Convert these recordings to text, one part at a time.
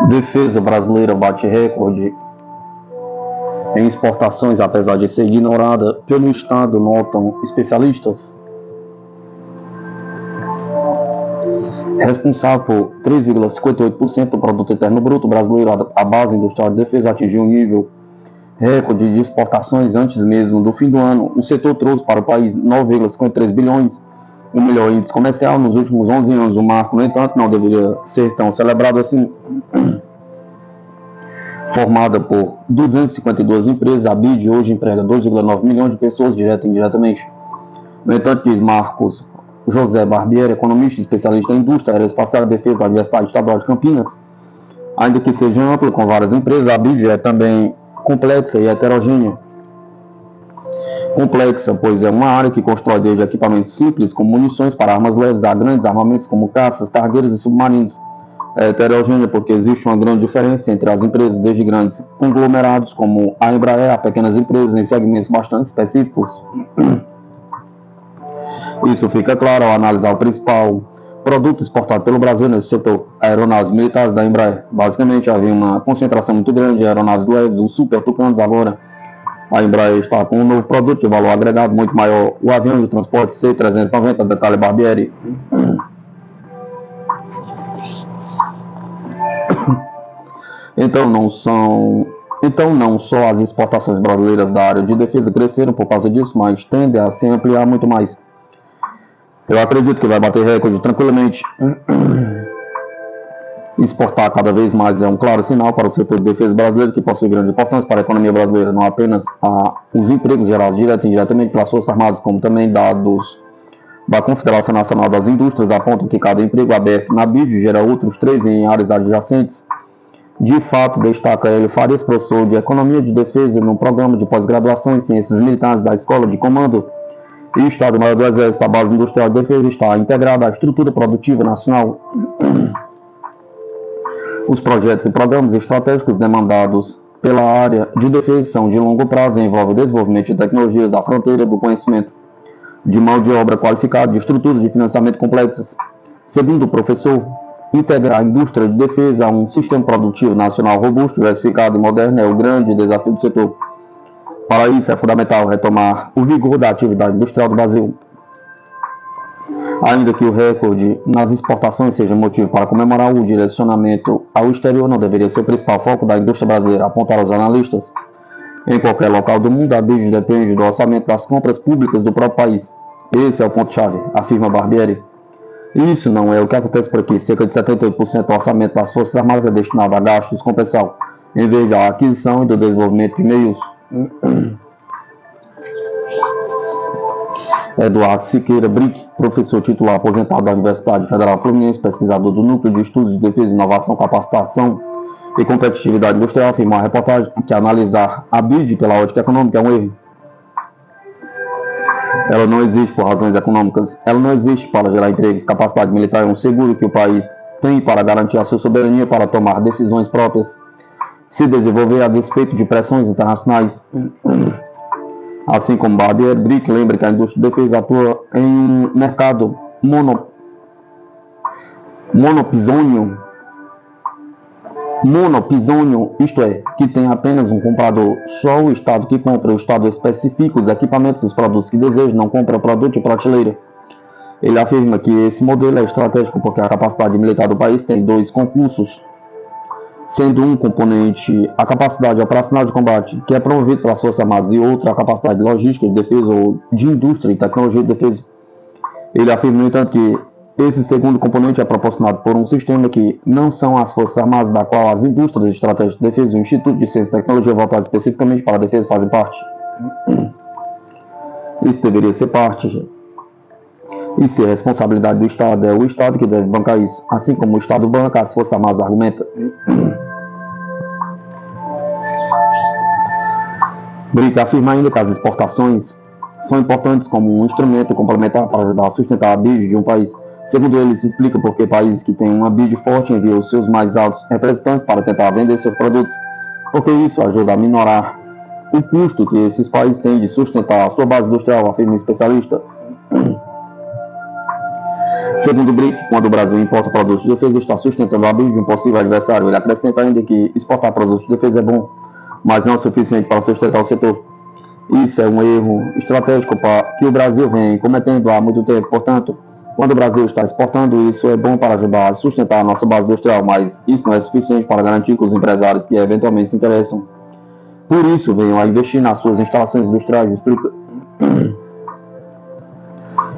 Defesa brasileira bate recorde em exportações, apesar de ser ignorada pelo Estado, notam especialistas. Responsável por 3,58% do produto interno bruto brasileiro, a base industrial de defesa atingiu um nível recorde de exportações antes mesmo do fim do ano. O setor trouxe para o país 9,53 bilhões, o melhor índice comercial nos últimos 11 anos. O marco, no entanto, não deveria ser tão celebrado assim. Formada por 252 empresas, a BID hoje emprega 2,9 milhões de pessoas, direta e indiretamente. No entanto, diz Marcos José Barbieri, economista e especialista em indústria aeroespacial e defesa da Universidade Estadual de Campinas, ainda que seja ampla, com várias empresas, a BID é também complexa e heterogênea. Complexa, pois é uma área que constrói desde equipamentos simples, como munições para armas leves, a grandes armamentos como caças, cargueiros e submarinos. É heterogênea porque existe uma grande diferença entre as empresas, desde grandes conglomerados como a Embraer, a pequenas empresas em segmentos bastante específicos. Isso fica claro ao analisar o principal produto exportado pelo Brasil nesse setor, aeronaves militares da Embraer. Basicamente, havia uma concentração muito grande de aeronaves leves, os Super Tucanos. Agora, a Embraer está com um novo produto de valor agregado muito maior, o avião de transporte C-390, detalhe Barbieri. Então não só as exportações brasileiras da área de defesa cresceram por causa disso, mas tendem a se ampliar muito mais. Eu acredito que vai bater recorde tranquilamente. Exportar cada vez mais é um claro sinal para o setor de defesa brasileiro, que possui grande importância para a economia brasileira, não apenas os empregos gerados direto e indiretamente pelas Forças Armadas, como também dados da Confederação Nacional das Indústrias apontam que cada emprego aberto na BID gera outros 3 em áreas adjacentes. De fato, destaca Hélio Farias, professor de Economia de Defesa no programa de pós-graduação em Ciências Militares da Escola de Comando e Estado-Maior do Exército. A base industrial de defesa está integrada à estrutura produtiva nacional. Os projetos e programas estratégicos demandados pela área de defesa são de longo prazo e envolvem o desenvolvimento de tecnologias da fronteira do conhecimento, de mão de obra qualificada, de estruturas de financiamento complexas. Segundo o professor, integrar a indústria de defesa a um sistema produtivo nacional robusto, diversificado e moderno é o grande desafio do setor. Para isso, é fundamental retomar o vigor da atividade industrial do Brasil. Ainda que o recorde nas exportações seja motivo para comemorar, o direcionamento ao exterior não deveria ser o principal foco da indústria brasileira, apontaram os analistas. Em qualquer local do mundo, a BID depende do orçamento das compras públicas do próprio país. Esse é o ponto-chave, afirma Barbieri. Isso não é o que acontece por aqui. Cerca de 78% do orçamento das Forças Armadas é destinado a gastos com pessoal, em vez da aquisição e do desenvolvimento de meios. Eduardo Siqueira Brick, professor titular aposentado da Universidade Federal Fluminense, pesquisador do Núcleo de Estudos de Defesa, Inovação, Capacitação e Competitividade Industrial, afirmou a reportagem que analisar a BID pela ótica econômica é um erro. Ela não existe por razões econômicas, ela não existe para gerar empregos. Capacidade militar é um seguro que o país tem para garantir a sua soberania para tomar decisões próprias, se desenvolver a despeito de pressões internacionais. Assim como Barbieri, Brick lembra que a indústria de defesa atua em um mercado monopisônio, isto é, que tem apenas um comprador. Só o Estado que compra, o Estado especifica os equipamentos e os produtos que deseja, não compra produto de prateleira. Ele afirma que esse modelo é estratégico porque a capacidade militar do país tem 2 concursos, sendo um componente a capacidade operacional de combate, que é promovida pelas Forças Armadas, e outra a capacidade logística de defesa ou de indústria e tecnologia de defesa. Ele afirma, no entanto, que Esse segundo componente é proporcionado por um sistema que não são as Forças Armadas, da qual as indústrias estratégicas de defesa e o Instituto de Ciência e Tecnologia voltado especificamente para a defesa fazem parte. Isso deveria ser parte. Isso é responsabilidade do Estado, é o Estado que deve bancar isso. Assim como o Estado banca, as Forças Armadas argumentam. Brick afirma ainda que as exportações são importantes como um instrumento complementar para ajudar a sustentar a BID de um país. Segundo ele, se explica porque países que têm uma BID forte enviam os seus mais altos representantes para tentar vender seus produtos, porque isso ajuda a minorar o custo que esses países têm de sustentar a sua base industrial, afirma o especialista. Segundo o BRIC, quando o Brasil importa produtos de defesa, está sustentando a BID de um possível adversário. Ele acrescenta ainda que exportar produtos de defesa é bom, mas não é o suficiente para sustentar o setor. Isso é um erro estratégico que o Brasil vem cometendo há muito tempo. Portanto, quando o Brasil está exportando, isso é bom para ajudar a sustentar a nossa base industrial, mas isso não é suficiente para garantir que os empresários que eventualmente se interessam por isso venham a investir nas suas instalações industriais, explica.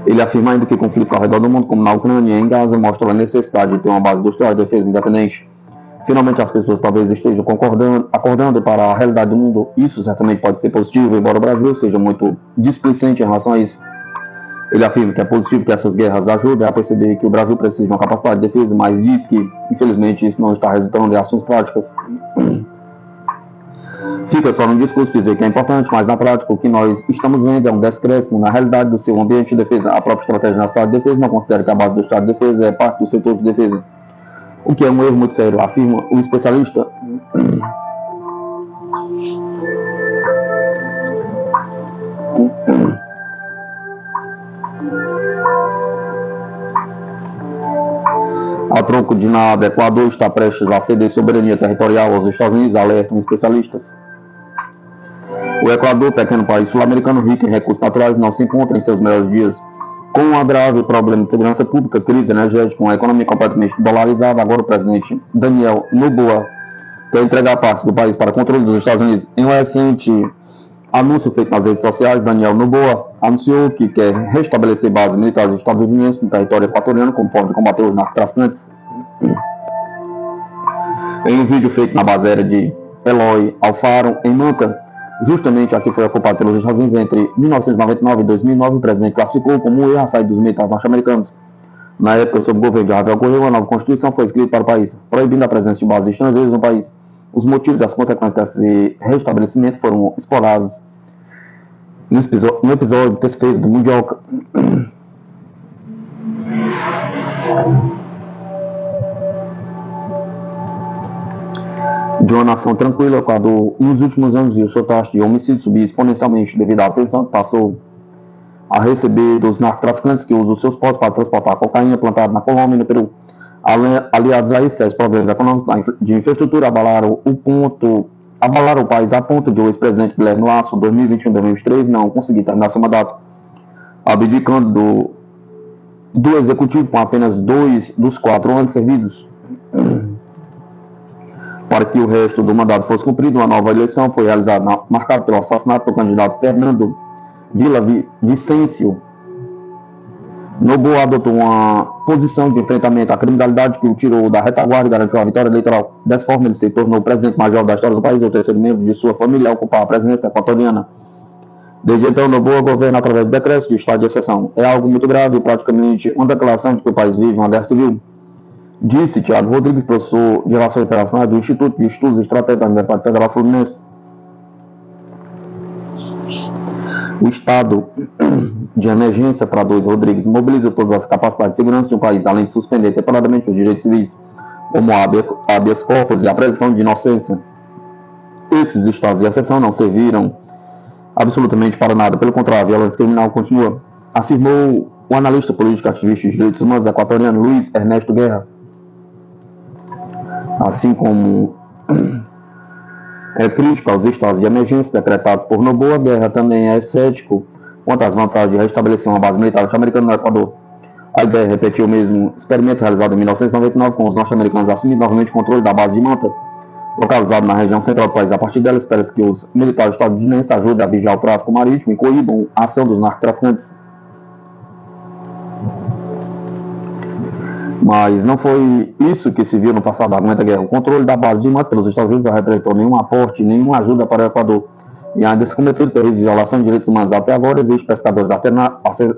Ele afirma ainda que conflitos ao redor do mundo, como na Ucrânia e em Gaza, mostram a necessidade de ter uma base industrial de defesa independente. Finalmente, as pessoas talvez estejam acordando para a realidade do mundo. Isso certamente pode ser positivo, embora o Brasil seja muito displicente em relação a isso. Ele afirma que é positivo que essas guerras ajudem a perceber que o Brasil precisa de uma capacidade de defesa, mas diz que, infelizmente, isso não está resultando em ações práticas. Fica só no discurso dizer que é importante, mas na prática o que nós estamos vendo é um descréscimo na realidade do seu ambiente de defesa. A própria estratégia nacional de defesa não considera que a base do Estado de defesa é parte do setor de defesa, o que é um erro muito sério, afirma o especialista. A troco de nada, Equador está prestes a ceder soberania territorial aos Estados Unidos, alertam especialistas. O Equador, pequeno país sul-americano rico em recursos naturais, não se encontra em seus melhores dias. Com um grave problema de segurança pública, crise energética, uma economia completamente dolarizada, agora o presidente Daniel Noboa quer entregar parte do país para controle dos Estados Unidos. Em um recente anúncio feito nas redes sociais, Daniel Noboa anunciou que quer restabelecer bases militares estadunidenses no território equatoriano como forma de combater os narcotraficantes. Em um vídeo feito na base aérea de Eloy Alfaro, em Manta, justamente a que foi ocupada pelos Estados Unidos entre 1999 e 2009, o presidente classificou como um erro a saída dos militares norte-americanos. Na época, sob o governo de Rafael Correa, uma nova constituição foi escrita para o país, proibindo a presença de bases estrangeiras no país. Os motivos e as consequências desse restabelecimento foram explorados no episódio terceiro do Mundioca. De uma nação tranquila, quando nos últimos anos viu sua taxa de homicídio subir exponencialmente devido à atenção que passou a receber dos narcotraficantes que usam seus postos para transportar cocaína plantada na Colômbia e no Peru. Aliados a esses problemas econômicos de infraestrutura abalaram o país a ponto de o ex-presidente Guilherme Lasso, 2021-2023, não conseguir terminar seu mandato, abdicando do executivo com apenas 2 dos 4 anos servidos. Para que o resto do mandato fosse cumprido, uma nova eleição foi realizada, marcada pelo assassinato do candidato Fernando Villavicencio. Noboa adotou uma posição de enfrentamento à criminalidade que o tirou da retaguarda e garantiu a vitória eleitoral. Dessa forma, ele se tornou o presidente mais jovem da história do país e o terceiro membro de sua família a ocupar a presidência equatoriana. Desde então, Noboa governa através de decretos de estado de exceção. É algo muito grave e praticamente uma declaração de que o país vive uma guerra civil, disse Thiago Rodrigues, professor de Relações Internacionais do Instituto de Estudos Estratégicos da Universidade Federal Fluminense. O estado de emergência, traduz Rodrigues, mobiliza todas as capacidades de segurança de um país, além de suspender temporariamente os direitos civis, como habeas corpus e a presunção de inocência. Esses estados de exceção não serviram absolutamente para nada, pelo contrário, a violência criminal continua, afirmou o analista político ativista de direitos humanos equatoriano Luiz Ernesto Guerra. Assim como é crítico aos estados de emergência decretados por Noboa, Guerra também é cético quanto às vantagens de restabelecer uma base militar norte-americana no Equador. A ideia repetiu o mesmo experimento realizado em 1999, com os norte-americanos assumindo novamente o controle da base de Manta, localizado na região central do país. A partir dela, espera-se que os militares estadunidenses ajudem a vigiar o tráfico marítimo e coíbam a ação dos narcotraficantes. Mas não foi isso que se viu no passado da Segunda Guerra. O controle da base de Manta pelos Estados Unidos não representou nenhum aporte, nenhuma ajuda para o Equador. E ainda se cometeram terríveis violações de direitos humanos. Até agora existem pescadores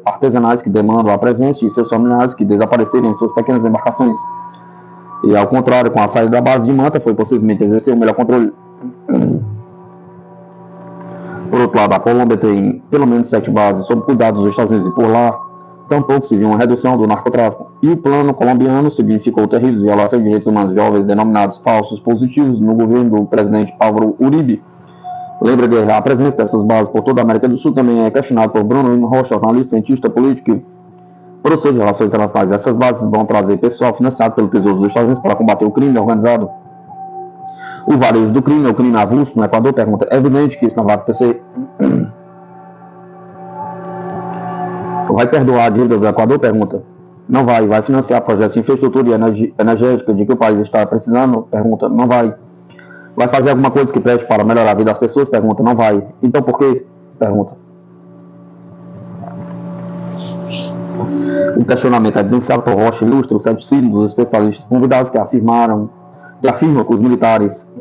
artesanais que demandam a presença de seus familiares que desapareceram em suas pequenas embarcações. E ao contrário, com a saída da base de Manta, foi possivelmente exercer o melhor controle. Por outro lado, a Colômbia tem pelo menos 7 bases sob cuidado dos Estados Unidos e por lá, tampouco se viu uma redução do narcotráfico. E o plano colombiano significou terríveis violações de direitos humanos jovens denominados falsos positivos no governo do presidente Álvaro Uribe. Lembra que a presença dessas bases por toda a América do Sul também é questionada por Bruno Lima Rocha, jornalista, cientista político e professor de relações internacionais. Essas bases vão trazer pessoal financiado pelo Tesouro dos Estados Unidos para combater o crime organizado. O varejo do crime, o crime avulso no Equador, pergunta, é evidente que isso não vai acontecer. Vai perdoar a dívida do Equador? Pergunta. Não vai. Vai financiar projetos de infraestrutura e energética de que o país está precisando? Pergunta. Não vai. Vai fazer alguma coisa que preste para melhorar a vida das pessoas? Pergunta. Não vai. Então por quê? Pergunta. O questionamento é evidenciado por Rocha ilustra o ceticismo dos especialistas convidados que afirmam que os militares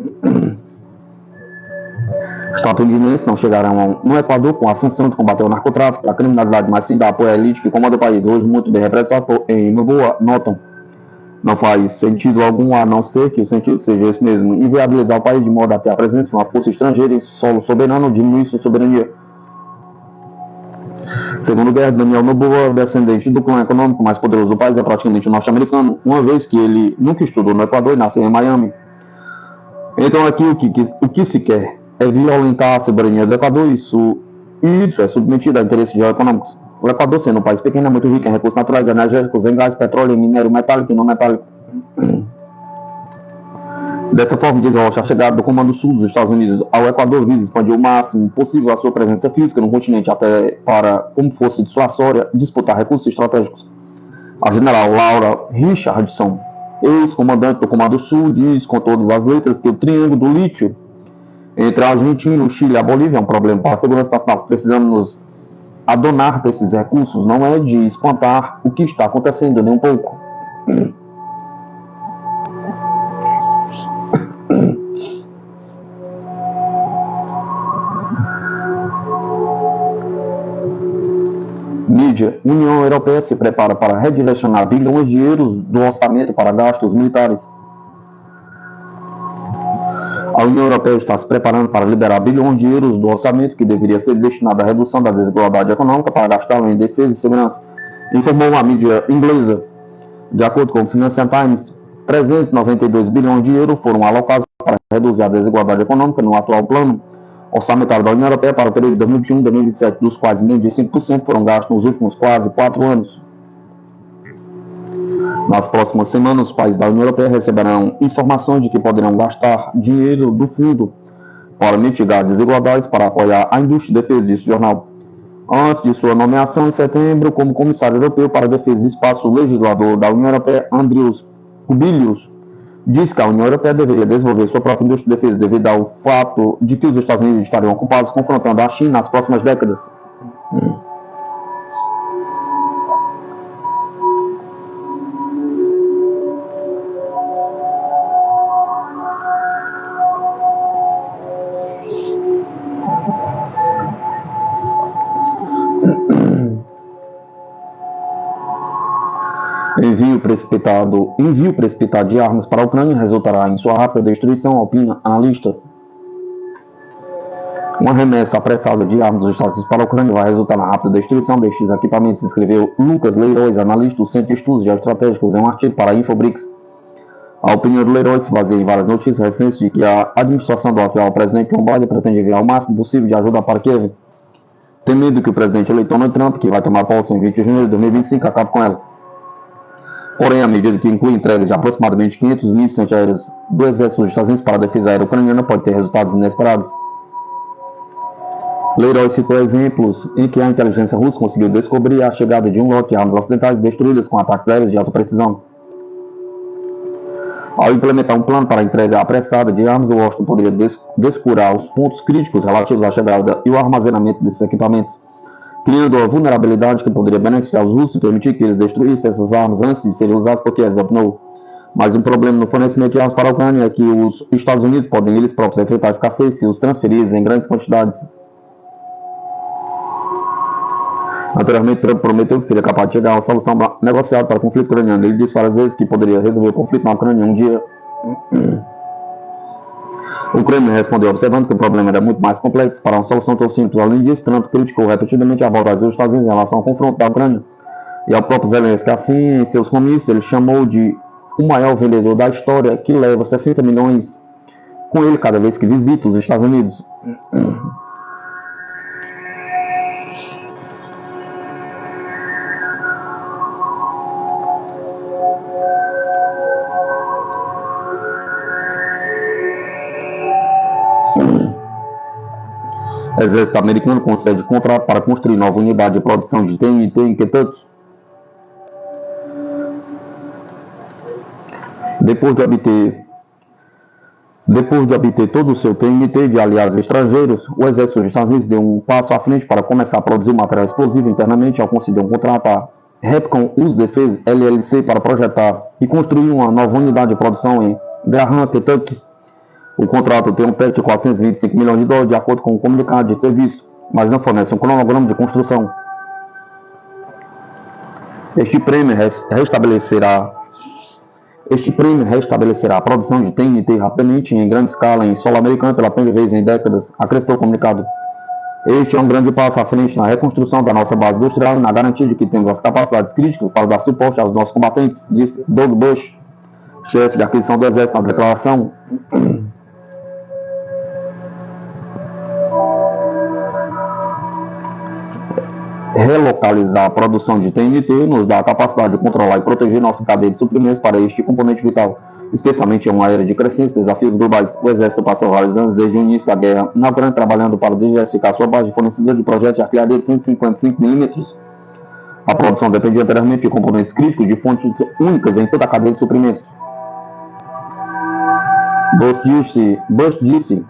estadunidenses não chegarão no Equador com a função de combater o narcotráfico, a criminalidade, mas sim da apoio à elite que comanda o país, hoje muito bem representado em Noboa, notam. Não faz sentido algum, a não ser que o sentido seja esse mesmo, inviabilizar o país de modo a ter a presença de uma força estrangeira em solo soberano, diminuir sua soberania. Segundo Daniel Noboa, descendente do clã econômico mais poderoso do país, é praticamente um norte-americano, uma vez que ele nunca estudou no Equador e nasceu em Miami. Então aqui o que se quer é violentar a soberania do Equador, isso é submetido a interesses geoeconômicos. O Equador, sendo um país pequeno, é muito rico em recursos naturais, energéticos, em gás, petróleo, minério metálico e não metálico. Dessa forma, diz Rocha, a chegada do Comando Sul dos Estados Unidos ao Equador visa expandir o máximo possível a sua presença física no continente, até para, como força dissuasória, disputar recursos estratégicos. A general Laura Richardson, ex-comandante do Comando Sul, diz com todas as letras que o triângulo do lítio entre a Argentina, o Chile e a Bolívia é um problema para a segurança nacional. Precisamos nos adonar desses recursos, não é de espantar o que está acontecendo nem um pouco. Mídia. União Europeia se prepara para redirecionar bilhões de euros do orçamento para gastos militares. A União Europeia está se preparando para liberar bilhões de euros do orçamento que deveria ser destinado à redução da desigualdade econômica para gastá-lo em defesa e segurança, informou uma mídia inglesa. De acordo com o Financial Times, 392 bilhões de euros foram alocados para reduzir a desigualdade econômica no atual plano orçamentário da União Europeia para o período de 2021-2027, dos quais menos de 5% foram gastos nos últimos quase 4 anos. Nas próximas semanas, os países da União Europeia receberão informações de que poderão gastar dinheiro do fundo para mitigar desigualdades para apoiar a indústria de defesa, disse o jornal. Antes de sua nomeação em setembro como comissário europeu para a defesa e espaço, o legislador da União Europeia, Andrius Kubilius, disse que a União Europeia deveria desenvolver sua própria indústria de defesa devido ao fato de que os Estados Unidos estariam ocupados confrontando a China nas próximas décadas. Envio precipitado de armas para a Ucrânia resultará em sua rápida destruição, opina analista. Uma remessa apressada de armas dos Estados Unidos para a Ucrânia vai resultar na rápida destruição destes equipamentos, escreveu Lucas Leiroz, analista do Centro de Estudos Geoestratégicos, em um artigo para a Infobrix. A opinião do Leiroz se baseia em várias notícias recentes de que a administração do atual presidente Joe Biden pretende enviar o máximo possível de ajuda para Kiev, temendo que o presidente eleito Donald Trump, que vai tomar posse em 20 de janeiro de 2025, acabe com ela. Porém, a medida que inclui entregas de aproximadamente 500 mísseis antiaéreos do exército dos Estados Unidos para a defesa aérea ucraniana pode ter resultados inesperados. Leiroy citou exemplos em que a inteligência russa conseguiu descobrir a chegada de um lote de armas ocidentais destruídas com ataques aéreos de alta precisão. Ao implementar um plano para a entrega apressada de armas, Washington poderia descurar os pontos críticos relativos à chegada e o armazenamento desses equipamentos, criando uma vulnerabilidade que poderia beneficiar os russos e permitir que eles destruíssem essas armas antes de serem usadas por Kiev, opinou. Mas um problema no fornecimento de armas para a Ucrânia é que os Estados Unidos podem eles próprios enfrentar a escassez se os transferirem em grandes quantidades. Anteriormente, Trump prometeu que seria capaz de chegar a uma solução negociada para o conflito ucraniano. Ele disse várias vezes que poderia resolver o conflito na Ucrânia um dia. O Kremlin respondeu observando que o problema era muito mais complexo para uma solução tão simples. Além disso, Trump criticou repetidamente a vontade dos Estados Unidos em relação ao confronto da Ucrânia e ao próprio Zelensky. Assim, em seus comícios, ele chamou de o maior vendedor da história, que leva 60 milhões com ele cada vez que visita os Estados Unidos. O exército americano concede contrato para construir nova unidade de produção de TNT em Kentucky. Depois de obter todo o seu TNT de aliados estrangeiros, o exército dos Estados Unidos deu um passo à frente para começar a produzir material explosivo internamente ao conceder um contrato à Repcon Uso Defesa LLC para projetar e construir uma nova unidade de produção em Graham, Kentucky. O contrato tem um teto de 425 milhões de dólares, de acordo com o comunicado de serviço, mas não fornece um cronograma de construção. Este prêmio restabelecerá a produção de TNT rapidamente em grande escala em solo americano pela primeira vez em décadas, acrescentou o comunicado. Este é um grande passo à frente na reconstrução da nossa base industrial e na garantia de que temos as capacidades críticas para dar suporte aos nossos combatentes, disse Doug Bush, chefe de aquisição do Exército, na declaração. Relocalizar a produção de TNT nos dá a capacidade de controlar e proteger nossa cadeia de suprimentos para este componente vital, especialmente em uma era de crescentes desafios globais. O Exército passou vários anos desde o início da guerra na Ucrânia trabalhando para diversificar sua base de fornecedor de projetos de artilharia de 155 mm. A produção dependia anteriormente de componentes críticos de fontes únicas em toda a cadeia de suprimentos. Bush disse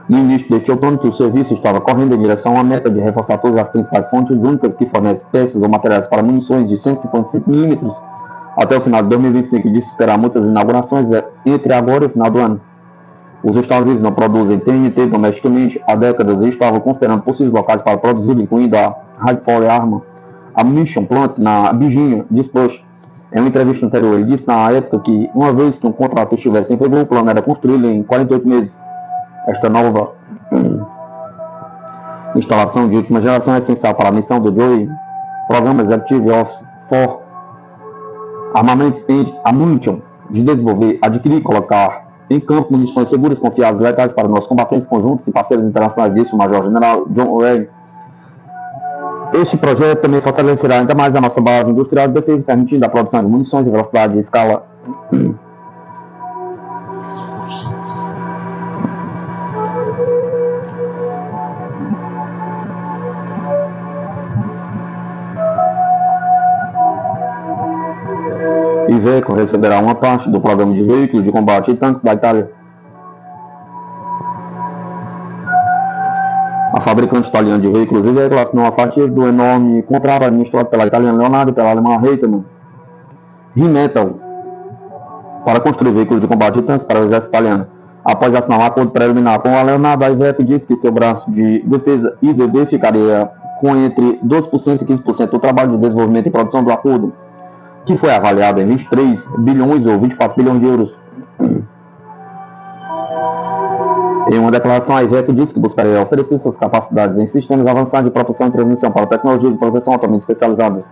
no início deste outono que o serviço estava correndo em direção à meta de reforçar todas as principais fontes únicas que fornecem peças ou materiais para munições de 155 mm até o final de 2025 e disse esperar muitas inaugurações entre agora e o final do ano. Os Estados Unidos não produzem TNT domesticamente há décadas e estavam considerando possíveis locais para produzir, incluindo a High-Power Armor Ammunition Plant na Virgínia, disse Bush. Em uma entrevista anterior, ele disse na época que, uma vez que um contrato estivesse em vigor, o plano era construí-lo em 48 meses. Esta nova instalação de última geração é essencial para a missão do JOE, Programa Executive Office for Armaments and Ammunition, de desenvolver, adquirir e colocar em campo munições seguras, confiáveis e letais para nossos combatentes conjuntos e parceiros internacionais, disse o Major-General John Wray. Este projeto também fortalecerá ainda mais a nossa base industrial de defesa, permitindo a produção de munições em velocidade e escala. Iveco receberá uma parte do programa de veículos de combate e tanques da Itália. A fabricante italiana de veículos Iveco assinou a fatia do enorme contrato administrado pela italiana Leonardo e pela alemã Raytheon Rheinmetall para construir veículos de combate e tanques para o exército italiano. Após assinar um acordo preliminar com a Leonardo, a Iveco disse que seu braço de defesa IDV ficaria com entre 12% e 15% do trabalho de desenvolvimento e produção do acordo, que foi avaliado em 23 bilhões ou 24 bilhões de euros. Em uma declaração, a Iveco disse que buscaria oferecer suas capacidades em sistemas avançados de propulsão e transmissão para tecnologias de proteção altamente especializadas.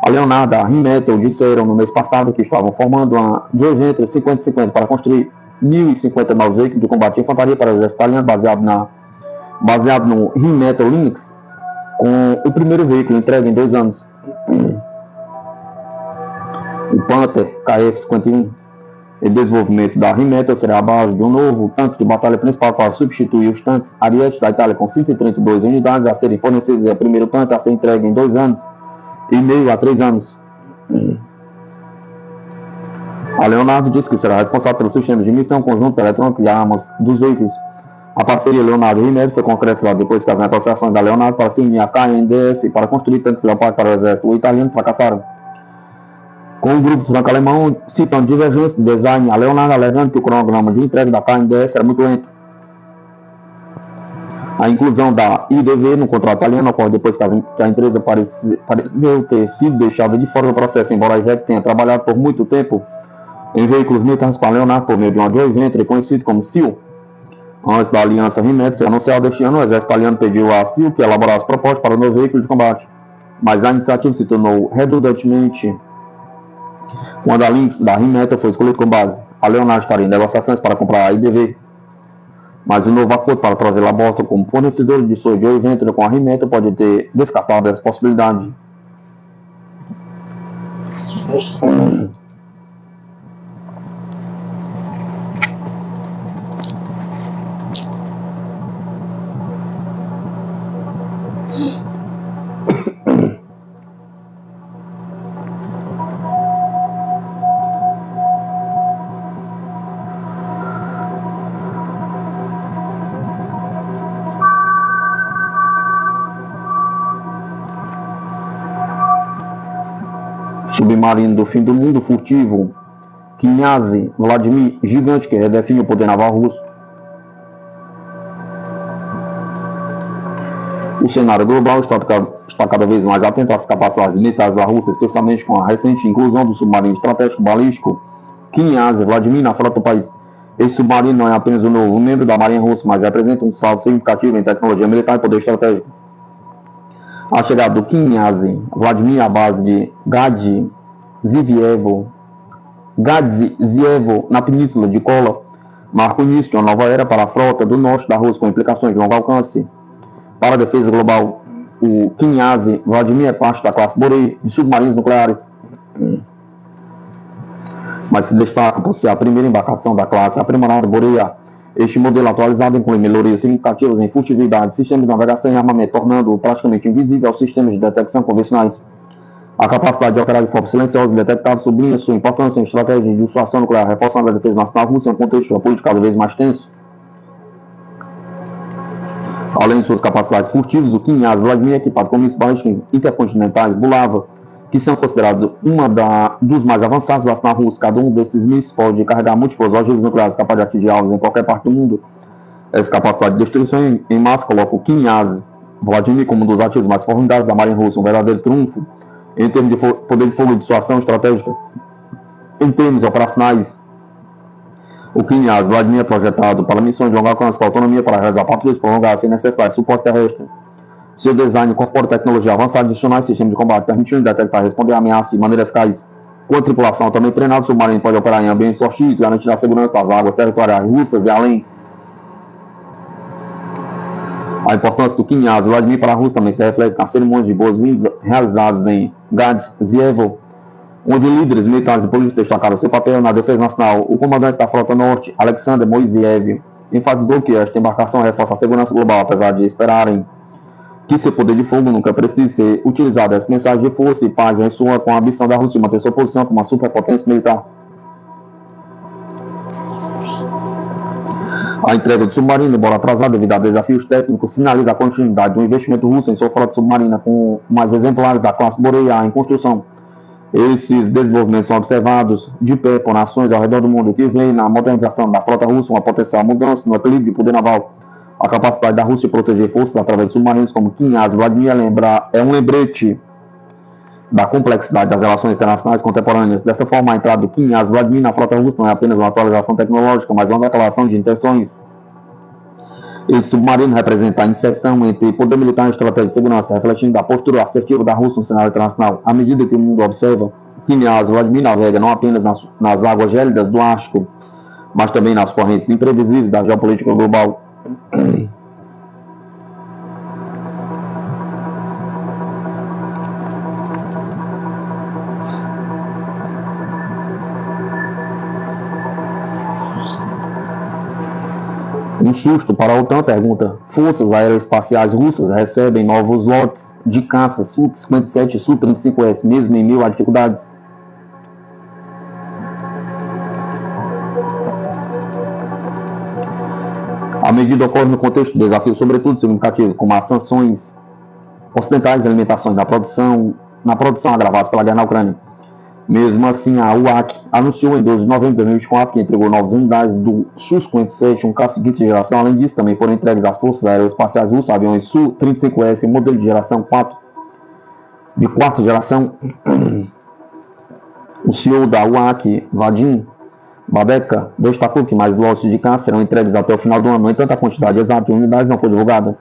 A Leonardo e a Rheinmetall disseram no mês passado que estavam formando uma joint venture 50-50 para construir 1.050 novos veículos de combate e infantaria para o exército italiano baseado no Rheinmetall Lynx, com o primeiro veículo entregue em 2 anos. O Panther KF-51 e desenvolvimento da Rheinmetall será a base de um novo tanque de batalha principal para substituir os tanques Ariete da Itália com 132 unidades a serem fornecidas e o primeiro tanque a ser entregue em 2 anos e meio a 3 anos. A Leonardo disse que será responsável pelo sistema de missão conjunto eletrônico e armas dos veículos. A parceria Leonardo e Rimédio foi concretizada depois que as negociações da Leonardo para se unir à KNDS para construir tanques Leopard para o exército italiano fracassaram. Com o grupo franco-alemão citando divergências de design, a Leonardo alegando que o cronograma de entrega da KNDS era muito lento. A inclusão da IDV no contrato italiano ocorre depois que a empresa pareceu ter sido deixada de fora do processo, embora a IVEC tenha trabalhado por muito tempo em veículos militares com a Leonardo por meio de uma joint venture conhecido como SEAL. Antes da aliança Rimédio ser anunciada este ano, o exército italiano pediu à SEAL que elaborasse propostas para o novo veículo de combate, mas a iniciativa se tornou redundantemente quando a Lynx da Rimédio foi escolhida como base. A Leonardo estaria em negociações para comprar a IDV, mas o novo acordo para trazer a Boston como fornecedor de sua joint venture com a Rimédio pode ter descartado essa possibilidade. Submarino do fim do mundo furtivo, Kniaz Vladimir, gigante que redefine o poder naval russo. O cenário global está cada vez mais atento às capacidades militares da Rússia, especialmente com a recente inclusão do submarino estratégico balístico Kniaz Vladimir na frota do país. Esse submarino não é apenas um novo membro da Marinha Russa, mas representa um salto significativo em tecnologia militar e poder estratégico. A chegada do Kniaz Vladimir à base de Gadzhievo na península de Kola marca o início de uma nova era para a frota do norte da Rússia com implicações de longo alcance. Para a defesa global, o Kniaz Vladimir é parte da classe Borei de submarinos nucleares, mas se destaca por ser a primeira embarcação da classe aprimorada Boreia. Este modelo atualizado inclui melhorias significativas em furtividade, sistemas de navegação e armamento, tornando-o praticamente invisível aos sistemas de detecção convencionais. A capacidade de operar de forma silenciosa e detectável sublinha sua importância em estratégia de dissuasão nuclear, reforçando a defesa nacional russa em um contexto geopolítico cada vez mais tenso. Além de suas capacidades furtivas, o Kniaz Vladimir é equipado com mísseis balísticos intercontinentais Bulava, que são considerados dos mais avançados do arsenal russo. Cada um desses mísseis pode carregar múltiplos ogivos nucleares capazes de atingir alvos em qualquer parte do mundo. Essa capacidade de destruição em massa coloca o Kniaz Vladimir como um dos ativos mais formidáveis da Marinha Russa, um verdadeiro trunfo em termos de poder de fogo e dissuasão estratégica. Em termos operacionais, o Kniaz Vladimir é projetado para missões de longo alcance com autonomia para realizar patrulhas prolongadas sem necessidade de suporte terrestre. Seu design incorpora tecnologia avançada adicionais sistemas de combate, permitindo detectar e responder a ameaças de maneira eficaz. Com a tripulação também treinada, o submarino pode operar em ambientes hostis, garantindo a segurança das águas territoriais russas e além. A importância do Kniaz Vladimir para a Rússia também se reflete nas cerimônias de boas-vindas realizadas em Gadzhievo, onde líderes militares e políticos destacaram seu papel na defesa nacional. O comandante da Frota Norte, Alexander Moiseev, enfatizou que esta embarcação reforça a segurança global, apesar de esperarem que seu poder de fogo nunca precise ser utilizado. Essa mensagem de força e paz ressoa com a ambição da Rússia de manter sua posição como uma superpotência militar. A entrega do submarino, embora atrasada devido a desafios técnicos, sinaliza a continuidade do investimento russo em sua frota submarina, com mais exemplares da classe Boreia em construção. Esses desenvolvimentos são observados de pé por nações ao redor do mundo, que veem na modernização da frota russa uma potencial mudança no equilíbrio de poder naval. A capacidade da Rússia de proteger forças através de submarinos como Kniaz Vladimir é um lembrete da complexidade das relações internacionais contemporâneas. Dessa forma, a entrada do Kniaz Vladimir na frota russa não é apenas uma atualização tecnológica, mas uma declaração de intenções. Esse submarino representa a inserção entre poder militar e estratégia de segurança, refletindo a postura assertiva da Rússia no cenário internacional. À medida que o mundo observa, Kniaz Vladimir navega não apenas nas águas gélidas do Ártico, mas também nas correntes imprevisíveis da geopolítica global. Um susto para a OTAN pergunta: forças aeroespaciais russas recebem novos lotes de caças Su-57 e Su-35S, mesmo em meio a dificuldades. A medida ocorre no contexto de desafios, sobretudo significativos, como as sanções ocidentais e limitações na produção agravadas pela guerra na Ucrânia. Mesmo assim, a UAC anunciou em 12 de novembro de 2024 que entregou novas unidades do Su-57, um caça de geração. Além disso, também foram entregues às Forças Aeroespaciais Russas aviões Su-35S, modelo de geração 4, de quarta geração. O CEO da UAC, Vadim Babeka, destacou que mais lotes de caça serão entregues até o final do ano. No entanto, a quantidade exata de unidades não foi divulgada.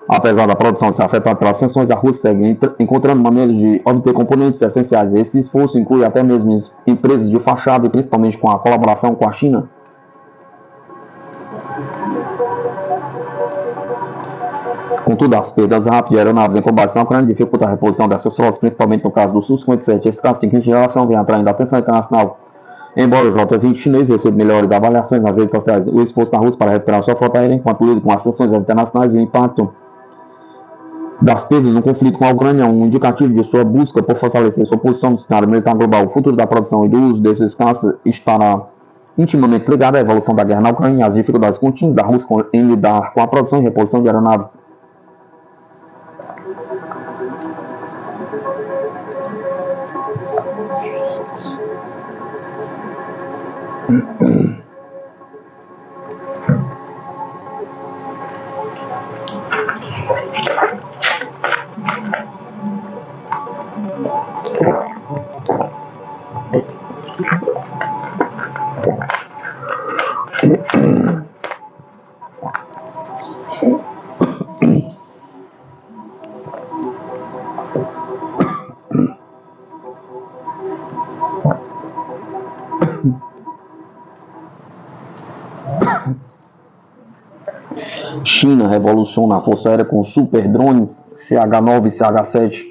Apesar da produção ser afetada pelas sanções, a Rússia segue encontrando maneiras de obter componentes essenciais. Esse esforço inclui até mesmo empresas de fachada e principalmente com a colaboração com a China. Contudo, as perdas rápidas de aeronaves em combate na Ucrânia dificultam a reposição dessas frotas, principalmente no caso do Su-57. Esse caso de quinta geração vem atraindo a atenção internacional. Embora o J-20 chinês receba melhores avaliações nas redes sociais, o esforço da Rússia para recuperar sua frota aérea enquanto lida com as sanções internacionais e o impacto das perdas no conflito com a Ucrânia é um indicativo de sua busca por fortalecer sua posição no cenário militar global. O futuro da produção e do uso desses caças estará intimamente ligado à evolução da guerra na Ucrânia e às dificuldades contínuas da Rússia em lidar com a produção e reposição de aeronaves. China revoluciona a Força Aérea com super drones CH-9 e CH-7,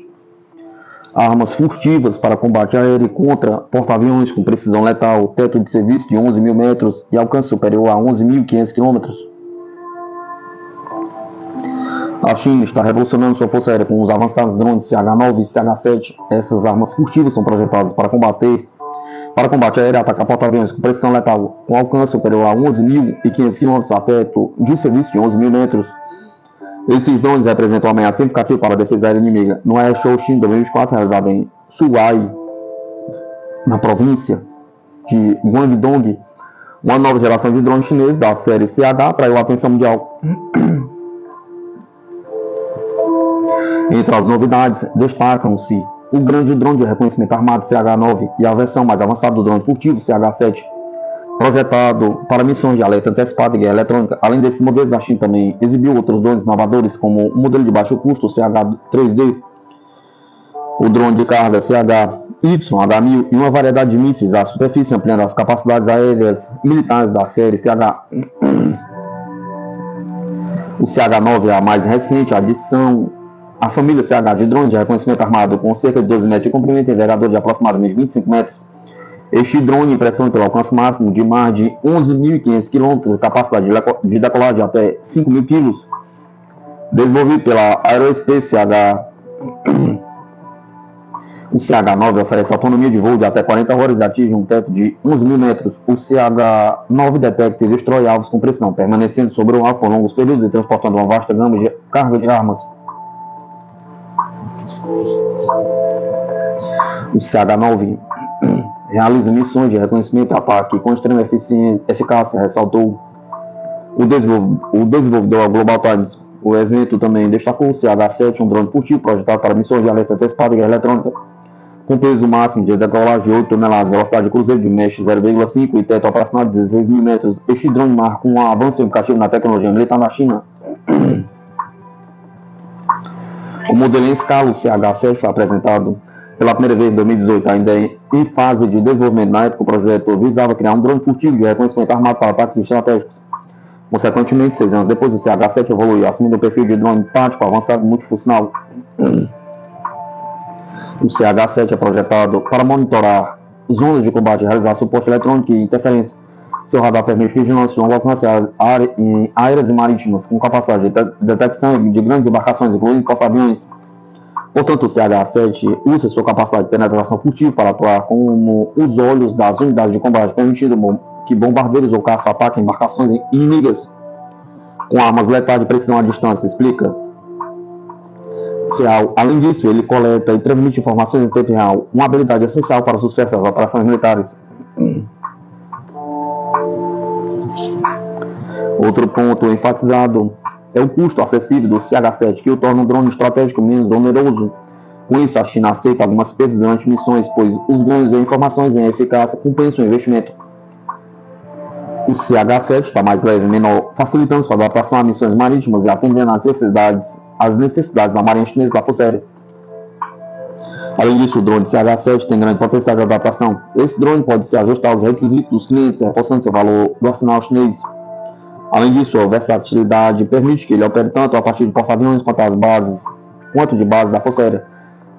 armas furtivas para combate aéreo contra porta-aviões com precisão letal, teto de serviço de 11 mil metros e alcance superior a 11.500 km. A China está revolucionando sua Força Aérea com os avançados drones CH-9 e CH-7. Essas armas furtivas são projetadas para combate aéreo e atacar porta-aviões com precisão letal, com alcance superior a 11.500 km a teto de serviço de 11 mil metros. Esses drones representam uma ameaça significativa para a defesa aérea inimiga. No Air Show China 2024, realizado em Suai, na província de Guangdong, uma nova geração de drones chineses da série CH atraiu a atenção mundial. Entre as novidades, destacam-se o grande drone de reconhecimento armado CH-9 e a versão mais avançada do drone furtivo CH-7, projetado para missões de alerta antecipado e guerra eletrônica. Além desses modelos, a China também exibiu outros drones inovadores, como o modelo de baixo custo, o CH-3D, o drone de carga CH-Y-H1000 e uma variedade de mísseis à superfície, ampliando as capacidades aéreas militares da série CH. O CH-9 é a mais recente adição à família CH de drones de reconhecimento armado, com cerca de 12 metros de comprimento e envergadura de aproximadamente 25 metros. Este drone impressiona pelo alcance máximo de mais de 11.500 km e capacidade de decolagem de até 5.000 kg. Desenvolvido pela Aerospace CH, o CH-9 oferece autonomia de voo de até 40 horas e atinge um teto de 11.000 metros. O CH-9 detecta e destrói alvos com precisão, permanecendo sobre o ar por longos períodos e transportando uma vasta gama de carga de armas. O CH-9 realiza missões de reconhecimento e ataque com extrema eficácia, ressaltou o desenvolvedor Global Times. O evento também destacou o CH-7, um drone furtivo projetado para missões de alerta antecipada e guerra eletrônica, com peso máximo de decolagem de 8 toneladas, velocidade de cruzeiro de Mach 0,5 e teto operacional de 16 mil metros. Este drone marca um avanço significativo na tecnologia militar na China. O modelo em escala, o CH-7, foi apresentado pela primeira vez em 2018, ainda em fase de desenvolvimento. Na época, o projeto visava criar um drone furtivo de reconhecimento armado para ataques estratégicos. Consequentemente, 6 anos depois, o CH-7 evoluiu, assumindo o perfil de drone tático avançado multifuncional. O CH-7 é projetado para monitorar zonas de combate e realizar suporte eletrônico e interferência. Seu radar permite vigilância de longo alcance em áreas e marítimas, com capacidade de detecção de grandes embarcações, incluindo porta-aviões. Portanto, o CH-7 usa sua capacidade de penetração furtiva para atuar como os olhos das unidades de combate, permitindo que bombardeiros ou caça ataquem embarcações inimigas. com armas letais de precisão à distância, explica. Além disso, ele coleta e transmite informações em tempo real, uma habilidade essencial para o sucesso das operações militares. Outro ponto enfatizado é o custo acessível do CH-7, que o torna um drone estratégico menos oneroso. Com isso, a China aceita algumas perdas durante missões, pois os ganhos em informações em eficácia compensam o investimento. O CH-7 está mais leve e menor, facilitando sua adaptação a missões marítimas e atendendo às necessidades da marinha chinesa da Força Aérea. Além disso, o drone CH-7 tem grande potencial de adaptação. Esse drone pode se ajustar aos requisitos dos clientes, reforçando seu valor do arsenal chinês. Além disso, a versatilidade permite que ele opere tanto a partir de porta-aviões quanto de bases da Força Aérea.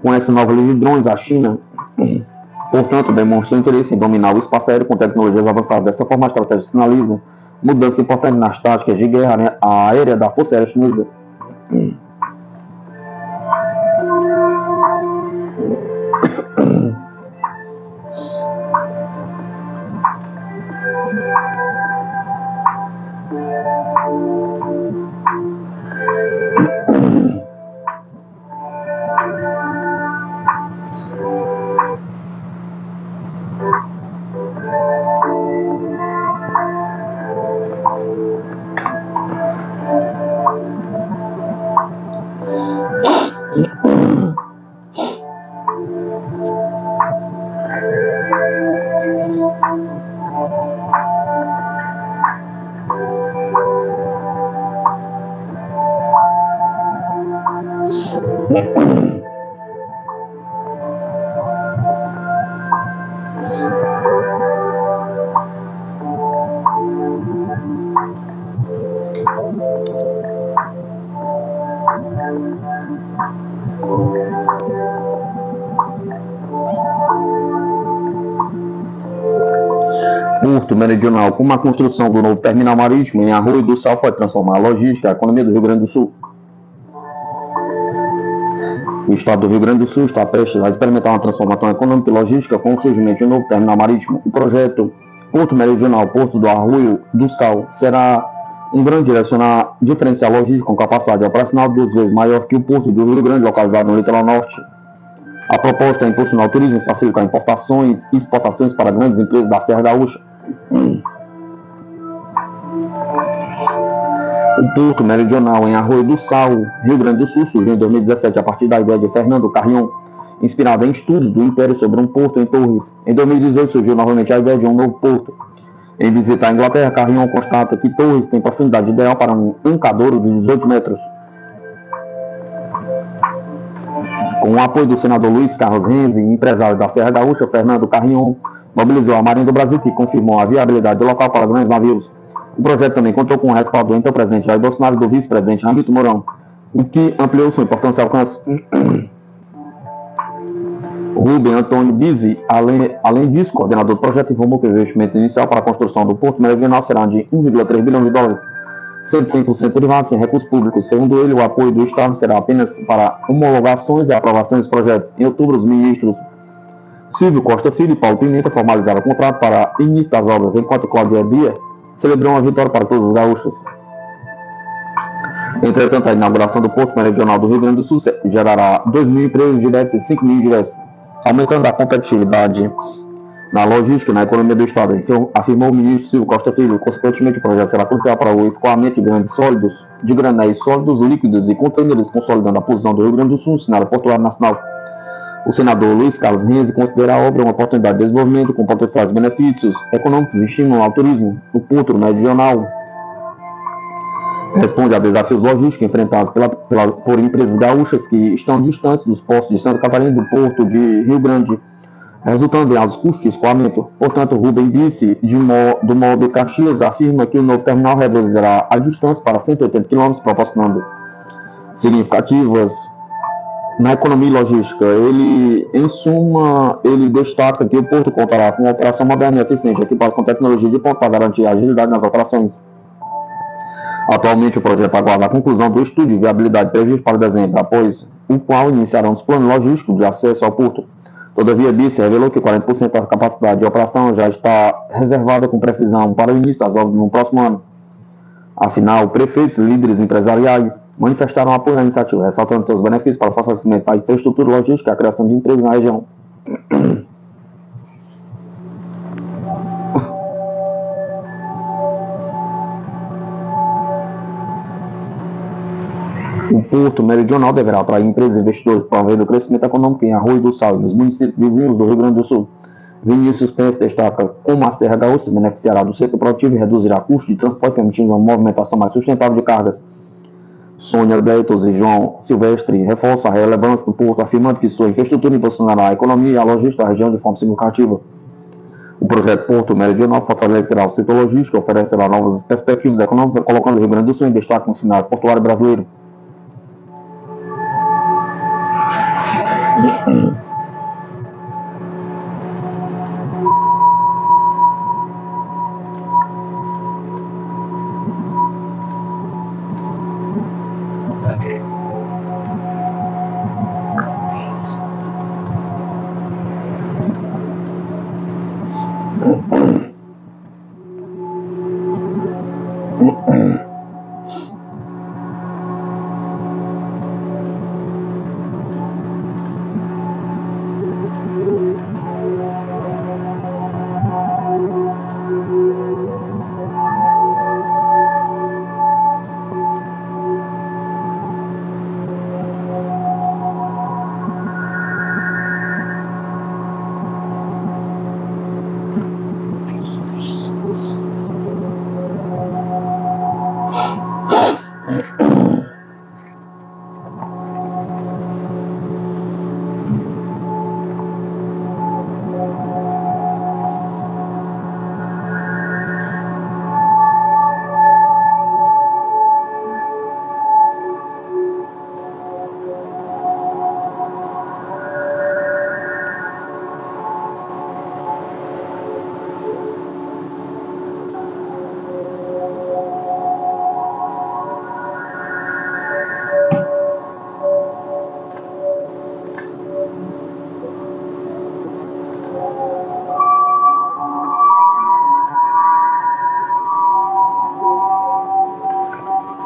Com essa nova linha de drones, a China, portanto, demonstra interesse em dominar o espaço aéreo com tecnologias avançadas. Dessa forma, a estratégia sinaliza mudança importante nas táticas de guerra aérea da Força Aérea Chinesa. Porto Meridional, com a construção do novo terminal marítimo em Arroio do Sal, pode transformar a logística e a economia do Rio Grande do Sul. O estado do Rio Grande do Sul está prestes a experimentar uma transformação econômica e logística com o surgimento de um novo terminal marítimo. O projeto Porto Meridional, Porto do Arroio do Sal, será um grande diferencial logístico com capacidade operacional 2 vezes maior que o Porto do Rio Grande, localizado no litoral norte. A proposta é impulsionar o turismo e facilitar importações e exportações para grandes empresas da Serra Gaúcha. O Porto Meridional em Arroio do Sal, Rio Grande do Sul, surgiu em 2017 a partir da ideia de Fernando Carrion, inspirada em estudos do Império sobre um porto em Torres. Em 2018 surgiu novamente a ideia de um novo porto. Em visita à Inglaterra, Carrion constata que Torres tem profundidade ideal para um ancadouro de 18 metros. Com o apoio do senador Luiz Carlos Renzi e empresário da Serra Gaúcha, Fernando Carrion mobilizou a Marinha do Brasil, que confirmou a viabilidade do local para grandes navios. O projeto também contou com o respaldo do então presidente Jair Bolsonaro e do vice-presidente Hamilton Mourão, o que ampliou sua importância e alcance. Rubem Antônio Bizzi, além disso, coordenador do projeto, informou que o investimento inicial para a construção do Porto Meridional será de 1,3 bilhão de dólares, sendo 100% privado, sem recursos públicos. Segundo ele, o apoio do Estado será apenas para homologações e aprovações dos projetos. Em outubro, os ministros Silvio Costa Filho e Paulo Pimenta formalizaram o contrato para início das obras, enquanto Cláudia Dia celebrou uma vitória para todos os gaúchos. Entretanto, a inauguração do Porto Meridional do Rio Grande do Sul gerará 2 mil empregos diretos e 5 mil indiretos, aumentando a competitividade na logística e na economia do Estado, afirmou o ministro Silvio Costa Filho. Consequentemente, o projeto será crucial para o escoamento de granéis sólidos, líquidos e contêineres, consolidando a posição do Rio Grande do Sul no cenário portuário nacional. O senador Luiz Carlos Renzi considera a obra uma oportunidade de desenvolvimento com potenciais benefícios econômicos e estímulo ao turismo. O Porto Meridional responde a desafios logísticos enfrentados por empresas gaúchas que estão distantes dos portos de Santa Catarina e do Porto de Rio Grande, resultando em altos custos de escoamento. Portanto, Rubem Bizzi, do Mob Caxias, afirma que o novo terminal reduzirá a distância para 180 km, proporcionando significativas na economia e logística. Em suma, ele destaca que o porto contará com uma operação moderna e eficiente, equipada com tecnologia de ponta para garantir a agilidade nas operações. Atualmente, o projeto aguarda a conclusão do estudo de viabilidade previsto para dezembro, após o qual iniciarão os planos logísticos de acesso ao porto. Todavia, Bizzi revelou que 40% da capacidade de operação já está reservada com previsão para o início das obras no próximo ano. Afinal, prefeitos e líderes empresariais manifestaram apoio à iniciativa, ressaltando seus benefícios para o fortalecimento da infraestrutura logística e a criação de empregos na região. O Porto Meridional deverá atrair empresas e investidores, promovendo o crescimento econômico em Arroio do Sal e nos municípios vizinhos do Rio Grande do Sul. Vinícius Pence destaca como a Serra Gaúcha se beneficiará do setor produtivo e reduzirá custos de transporte, permitindo uma movimentação mais sustentável de cargas. Sônia Beitos e João Silvestre reforçam a relevância do porto, afirmando que sua infraestrutura impulsionará a economia e a logística da região de forma significativa. O projeto Porto Meridional fortalecerá o setor logístico e oferecerá novas perspectivas econômicas, colocando o Rio Grande do Sul em destaque no cenário portuário brasileiro.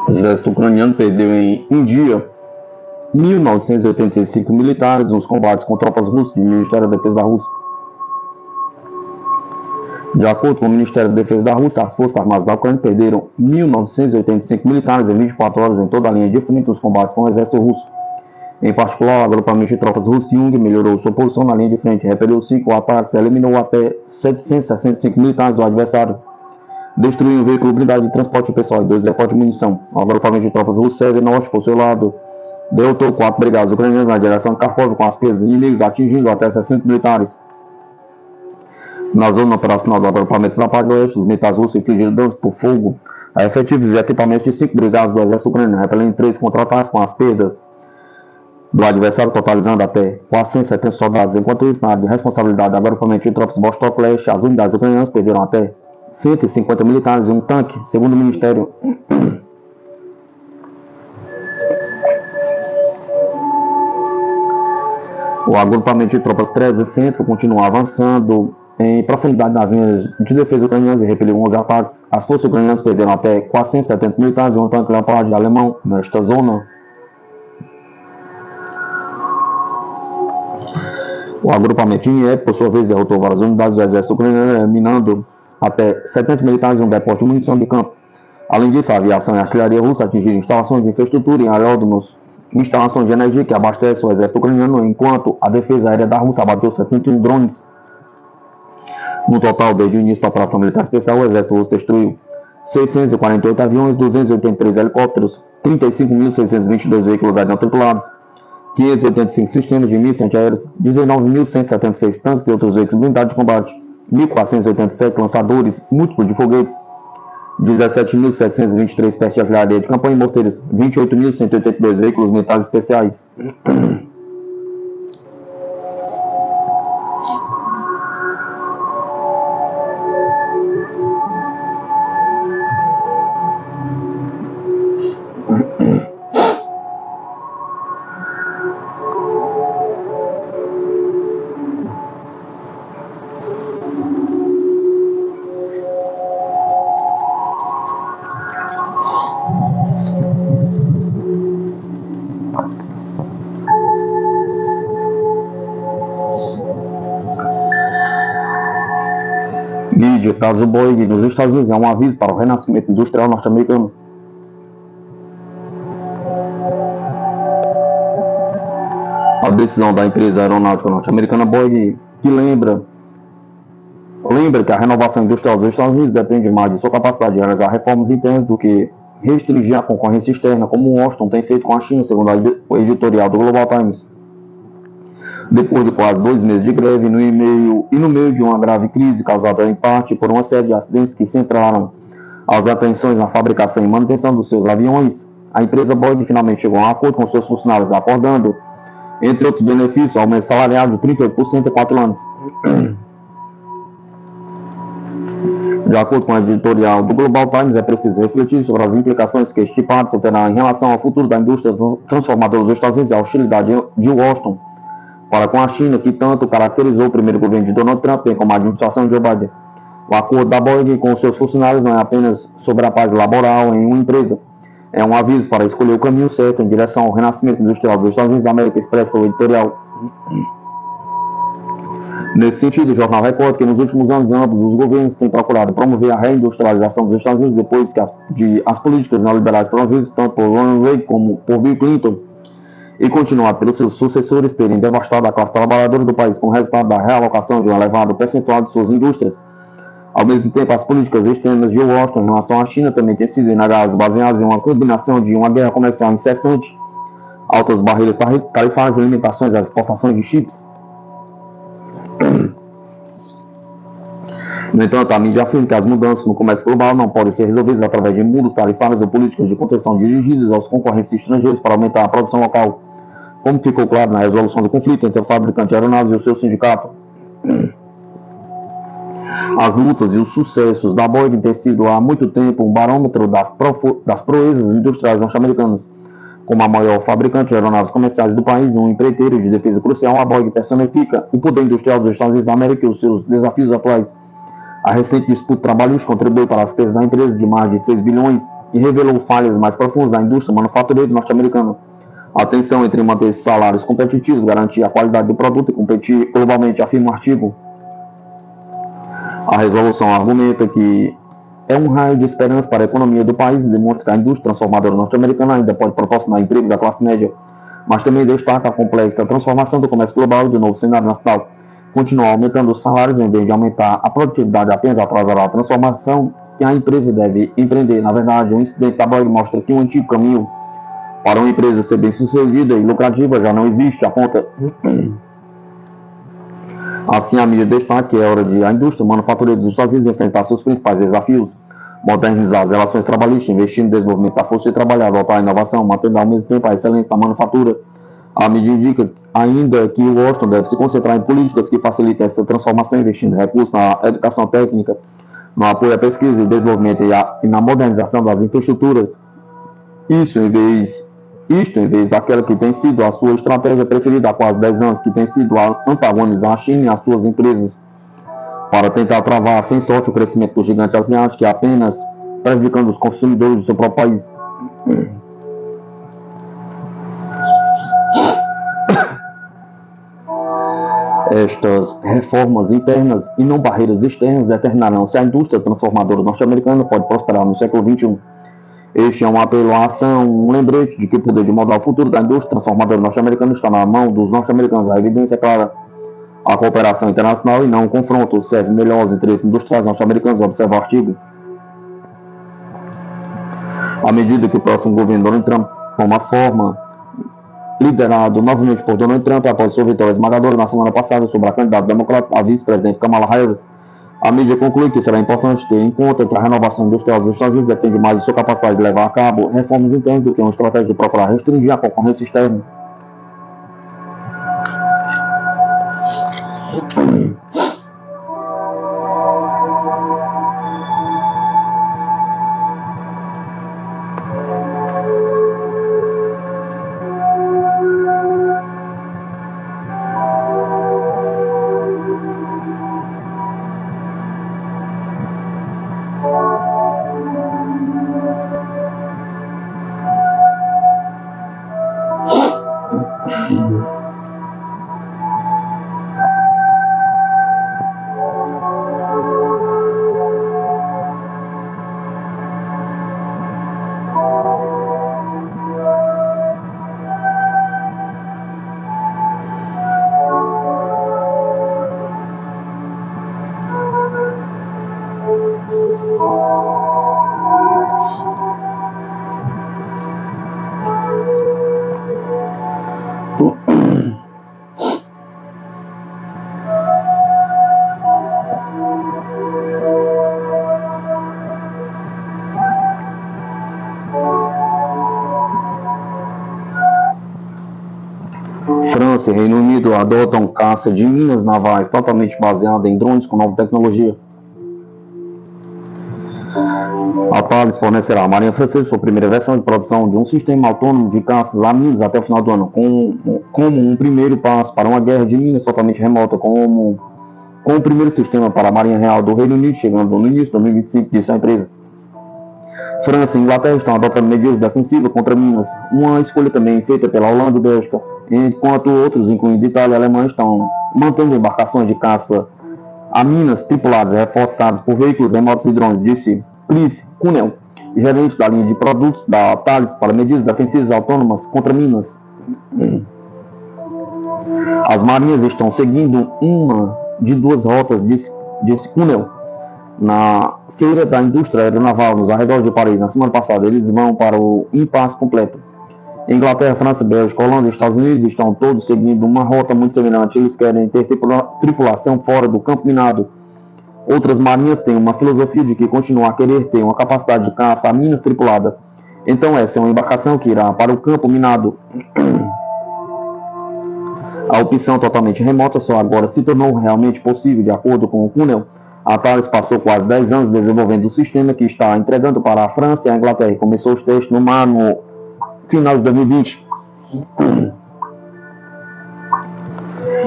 O exército ucraniano perdeu em um dia 1.985 militares nos combates com tropas russas, do Ministério da Defesa da Rússia. De acordo com o Ministério da Defesa da Rússia, as Forças Armadas da Ucrânia perderam 1.985 militares em 24 horas em toda a linha de frente dos combates com o exército russo. Em particular, o agrupamento de tropas russo Jung melhorou sua posição na linha de frente, repeliu 5 ataques e eliminou até 765 militares do adversário. Destruiu um veículo blindado de transporte pessoal e 2 depósitos de munição. O agrupamento de tropas russo Sérvia Norte, por seu lado, derrotou 4 brigadas ucranianas na direção de Kharkov com as perdas inimigas, atingindo até 60 militares. Na zona operacional do agrupamento Zapad Oeste, os militares russos infligiram danos por fogo a efetivos e equipamentos de 5 brigadas do exército ucraniano, repelindo 3 contra-ataques com as perdas do adversário, totalizando até 470 soldados. Enquanto isso, na área de responsabilidade do agrupamento de tropas Vostok Leste, as unidades ucranianas perderam até 150 militares e um tanque, segundo o Ministério. O agrupamento de tropas 13 Centro continua avançando em profundidade nas linhas de defesa ucranianas e repeliu 11 ataques. As forças ucranianas perderam até 470 militares e um tanque Leopard alemão nesta zona. O agrupamento Dnieper, por sua vez, derrotou várias unidades do exército ucraniano, eliminando até 70 militares e um depósito de munição de campo. Além disso, a aviação e a artilharia russa atingiram instalações de infraestrutura em aeródromos, instalações de energia que abastecem o exército ucraniano, enquanto a defesa aérea da Rússia abateu 71 drones. No total, desde o início da operação militar especial, o exército russo destruiu 648 aviões, 283 helicópteros, 35.622 veículos aéreos não tripulados, 585 sistemas de mísseis antiaéreos, 19.176 tanques e outros veículos blindados de combate, 1.487 lançadores múltiplos de foguetes, 17.723 peças de artilharia de campanha e morteiros, 28.182 veículos militares especiais. Mídia, caso Boeing nos Estados Unidos é um aviso para o renascimento industrial norte-americano. A decisão da empresa aeronáutica norte-americana Boeing, que lembra que a renovação industrial dos Estados Unidos depende mais de sua capacidade de realizar reformas internas do que restringir a concorrência externa, como Washington tem feito com a China, segundo o editorial do Global Times. Depois de quase 2 meses de greve no meio de uma grave crise causada em parte por uma série de acidentes que centraram as atenções na fabricação e manutenção dos seus aviões, a empresa Boeing finalmente chegou a um acordo com seus funcionários, acordando, entre outros benefícios, aumento salarial de 38% em 4 anos. De acordo com a editorial do Global Times, é preciso refletir sobre as implicações que este pacto terá em relação ao futuro da indústria transformadora dos Estados Unidos e a hostilidade de Washington para com a China, que tanto caracterizou o primeiro governo de Donald Trump, bem como a administração de Joe Biden. O acordo da Boeing com seus funcionários não é apenas sobre a paz laboral em uma empresa, é um aviso para escolher o caminho certo em direção ao renascimento industrial dos Estados Unidos da América, expressa o editorial. Nesse sentido, o jornal reporta que nos últimos anos ambos os governos têm procurado promover a reindustrialização dos Estados Unidos depois que as políticas neoliberais promovidas tanto por Ronald Reagan como por Bill Clinton e continuado pelos seus sucessores terem devastado a classe trabalhadora do país com o resultado da realocação de um elevado percentual de suas indústrias. Ao mesmo tempo, as políticas externas de Washington em relação à China também têm sido enegadas, baseadas em uma combinação de uma guerra comercial incessante, altas barreiras tarifárias e limitações às exportações de chips. No entanto, a mídia afirma que as mudanças no comércio global não podem ser resolvidas através de muros tarifários ou políticas de contenção dirigidas aos concorrentes estrangeiros para aumentar a produção local, como ficou claro na resolução do conflito entre o fabricante de aeronaves e o seu sindicato. As lutas e os sucessos da Boeing têm sido há muito tempo um barômetro das proezas industriais norte-americanas. Como a maior fabricante de aeronaves comerciais do país, um empreiteiro de defesa crucial, a Boeing personifica o poder industrial dos Estados Unidos da América e os seus desafios atuais. A recente disputa trabalhista contribuiu para as perdas da empresa de mais de 6 bilhões e revelou falhas mais profundas da indústria manufatureira norte-americana. A tensão entre manter salários competitivos, garantir a qualidade do produto e competir globalmente, afirma o artigo. A resolução argumenta que é um raio de esperança para a economia do país e demonstra que a indústria transformadora norte-americana ainda pode proporcionar empregos à classe média, mas também destaca a complexa transformação do comércio global e do novo cenário nacional. Continuar aumentando os salários em vez de aumentar a produtividade apenas atrasará a transformação que a empresa deve empreender. Na verdade, o incidente da Boeing mostra que um antigo caminho para uma empresa ser bem-sucedida e lucrativa já não existe, aponta. Assim, a mídia destaca que é hora de a indústria manufatureira dos Estados Unidos enfrentar seus principais desafios, modernizar as relações trabalhistas, investir no desenvolvimento da força de trabalho, adotar a inovação, mantendo ao mesmo tempo a excelência da manufatura. A mídia indica ainda que o Washington deve se concentrar em políticas que facilitem essa transformação, investindo recursos na educação técnica, no apoio à pesquisa e desenvolvimento e na modernização das infraestruturas. Isto em vez daquela que tem sido a sua estratégia preferida há quase 10 anos, que tem sido antagonizar a China e as suas empresas, para tentar travar sem sorte o crescimento do gigante asiático, que é apenas prejudicando os consumidores do seu próprio país. Estas reformas internas e não barreiras externas determinarão se a indústria transformadora norte-americana pode prosperar no século XXI. Este é um apelo à ação, um lembrete de que o poder de moldar o futuro da indústria transformadora norte-americana está na mão dos norte-americanos. A evidência é clara. A cooperação internacional e não o confronto serve melhor aos interesses industriais norte-americanos, observa o artigo. À medida que o próximo governo Donald Trump toma forma, liderado novamente por Donald Trump após sua vitória esmagadora na semana passada sobre a candidata democrata a vice-presidente Kamala Harris, a mídia conclui que será importante ter em conta que a renovação industrial dos Estados Unidos depende mais de sua capacidade de levar a cabo reformas internas do que uma estratégia de procurar restringir a concorrência externa. França e Reino Unido adotam caça de minas navais totalmente baseada em drones com nova tecnologia. A Thales fornecerá à Marinha Francesa sua primeira versão de produção de um sistema autônomo de caças a minas até o final do ano, como um primeiro passo para uma guerra de minas totalmente remota, com o primeiro sistema para a Marinha Real do Reino Unido chegando no início de 2025, disse a empresa. França e Inglaterra estão adotando medidas defensivas contra minas, uma escolha também feita pela Holanda e Bélgica, enquanto outros, incluindo Itália e Alemanha, estão mantendo embarcações de caça a minas tripuladas reforçadas por veículos remotos e drones, disse Chris Cunel, gerente da linha de produtos da Thales para medidas defensivas autônomas contra minas. As marinhas estão seguindo uma de duas rotas, disse Cunel, na Feira da Indústria Aeronaval nos arredores de Paris na semana passada. Eles vão para o impasse completo. Inglaterra, França, Bélgica, Holanda e Estados Unidos estão todos seguindo uma rota muito semelhante. Eles querem ter tripulação fora do campo minado. Outras marinhas têm uma filosofia de que continuam a querer ter uma capacidade de caça a minas tripulada. Então essa é uma embarcação que irá para o campo minado. A opção totalmente remota só agora se tornou realmente possível, de acordo com o Cunel. A Thales passou quase 10 anos desenvolvendo o sistema que está entregando para a França e a Inglaterra e começou os testes no mar no final de 2020.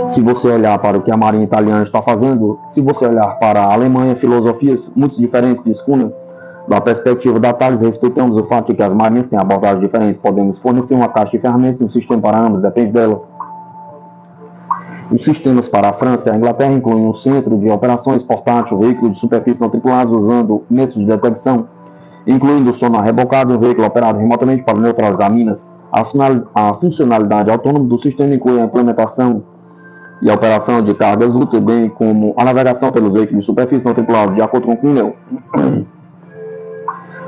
Se você olhar para o que a Marinha Italiana está fazendo, se você olhar para a Alemanha, filosofias muito diferentes de Cunel. Da perspectiva da Thales, respeitamos o fato de que as marinhas têm abordagens diferentes. Podemos fornecer uma caixa de ferramentas e um sistema para ambas, depende delas. Os sistemas para a França e a Inglaterra incluem um centro de operações portátil, veículos de superfície não tripulados usando métodos de detecção, incluindo o sonar rebocado e um veículo operado remotamente para neutralizar minas. A funcionalidade autônoma do sistema inclui a implementação e a operação de cargas úteis, bem como a navegação pelos veículos de superfície não tripulados, de acordo com o Cunel.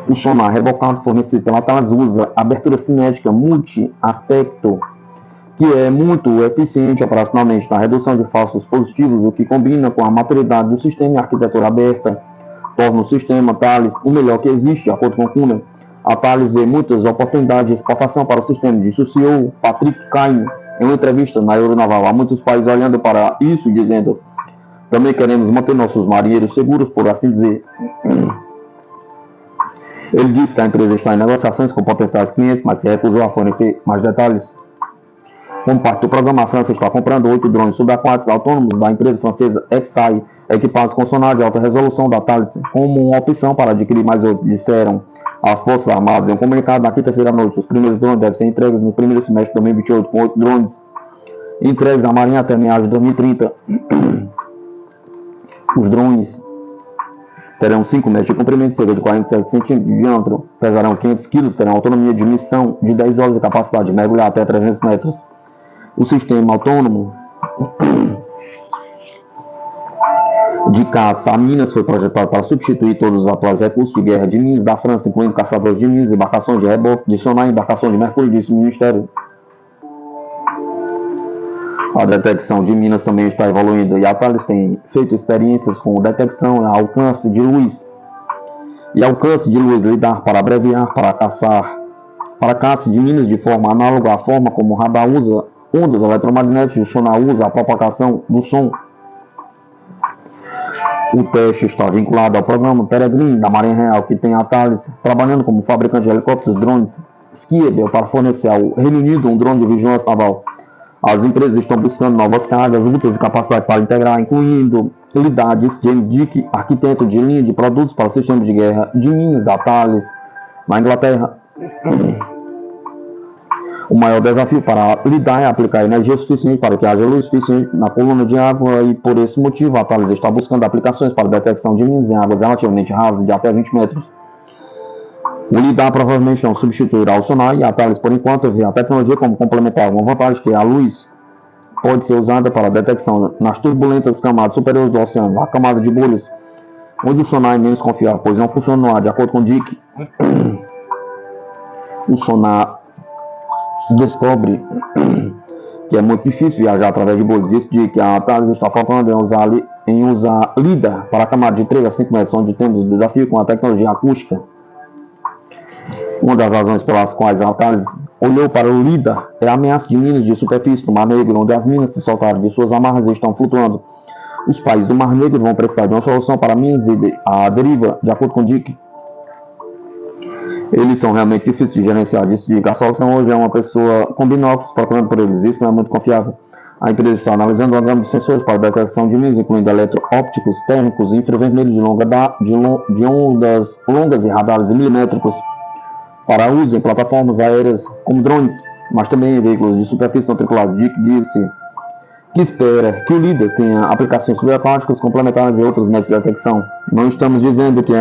O sonar rebocado fornecido pela Thales usa abertura cinética multi-aspecto, que é muito eficiente operacionalmente na redução de falsos positivos, o que combina com a maturidade do sistema e a arquitetura aberta, torna o sistema Thales o melhor que existe, de acordo com o Cunel. A Thales vê muitas oportunidades de exportação para o sistema, disse o CEO Patrick Caine em uma entrevista na Euronaval. Há muitos países olhando para isso e dizendo: também queremos manter nossos marinheiros seguros, por assim dizer. Ele disse que a empresa está em negociações com potenciais clientes, mas se recusou a fornecer mais detalhes. Como parte do programa, a França está comprando 8 drones subaquáticos autônomos da empresa francesa Exai, equipados com sonar de alta resolução da Thales, como uma opção para adquirir mais 8, disseram as Forças Armadas em um comunicado na quinta-feira à noite. Os primeiros drones devem ser entregues no primeiro semestre de 2028, com 8 drones entregues à Marinha até meados de 2030. Os drones terão 5 metros de comprimento, cerca de 47 centímetros de diâmetro, pesarão 500 kg, terão autonomia de missão de 10 horas e capacidade de mergulhar até 300 metros. O sistema autônomo de caça a minas foi projetado para substituir todos os atuais recursos de guerra de minas da França, incluindo caçadores de minas, embarcações de reboque, de sonar e embarcações de mercúrio, disse o Ministério. A detecção de minas também está evoluindo e a Thales tem feito experiências com detecção a alcance de luz. Lidar para abreviar, para caça de minas de forma análoga à forma como o radar usa ondas eletromagnéticas, o sonar usa a propagação do som. O teste está vinculado ao programa Peregrine da Marinha Real, que tem a Thales trabalhando como fabricante de helicópteros e drones Skiebel para fornecer ao Reino Unido um drone de vigilância naval. As empresas estão buscando novas cargas úteis e capacidade para integrar, incluindo lidar, James Dick, arquiteto de linha de produtos para sistemas de guerra de minas da Thales na Inglaterra. O maior desafio para lidar é aplicar energia suficiente para que haja luz suficiente na coluna de água e, por esse motivo, a Thales está buscando aplicações para detecção de minas em águas relativamente rasas de até 20 metros. O lidar provavelmente não substituirá o sonar e a Thales, por enquanto, vê a tecnologia como complementar. Uma vantagem que a luz pode ser usada para a detecção nas turbulentas camadas superiores do oceano, a camada de bolhas, onde o sonar é menos confiável, pois não funciona no ar. De acordo com Dick, o sonar descobre que é muito difícil viajar através de bolhas. Disse que a Thales está focando em usar LIDAR para a camada de 3 a 5 metros, onde temos desafio com a tecnologia acústica. Uma das razões pelas quais a Thales olhou para o LIDAR, é a ameaça de minas de superfície no Mar Negro, onde as minas se soltaram de suas amarras e estão flutuando. Os países do Mar Negro vão precisar de uma solução para minas à deriva, de acordo com Dick. Eles são realmente difíceis de gerenciar, disse Dick. A solução hoje é uma pessoa com binóculos procurando por eles. Isso não é muito confiável. A empresa está analisando uma gama de sensores para detecção de minas, incluindo eletroópticos, térmicos, infravermelhos de ondas longas e radares milimétricos para uso em plataformas aéreas como drones, mas também em veículos de superfície não tripulados. Dick disse que espera que o líder tenha aplicações subaquáticas complementares e outros métodos de detecção. Não estamos dizendo que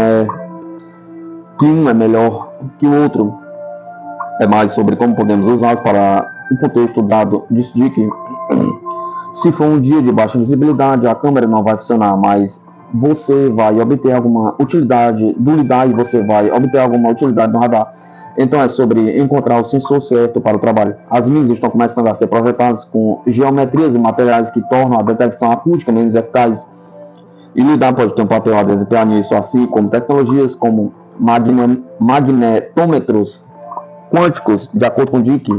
um é melhor que o outro, é mais sobre como podemos usá-los para o contexto dado, disse Dick. Se for um dia de baixa visibilidade, a câmera não vai funcionar, mas você vai obter alguma utilidade do lidar e você vai obter alguma utilidade no radar. Então é sobre encontrar o sensor certo para o trabalho. As minas estão começando a ser projetadas com geometrias e materiais que tornam a detecção acústica menos eficaz. E lidar pode ter um papel a desempenhar nisso, assim como tecnologias como magnetômetros quânticos, de acordo com Dick.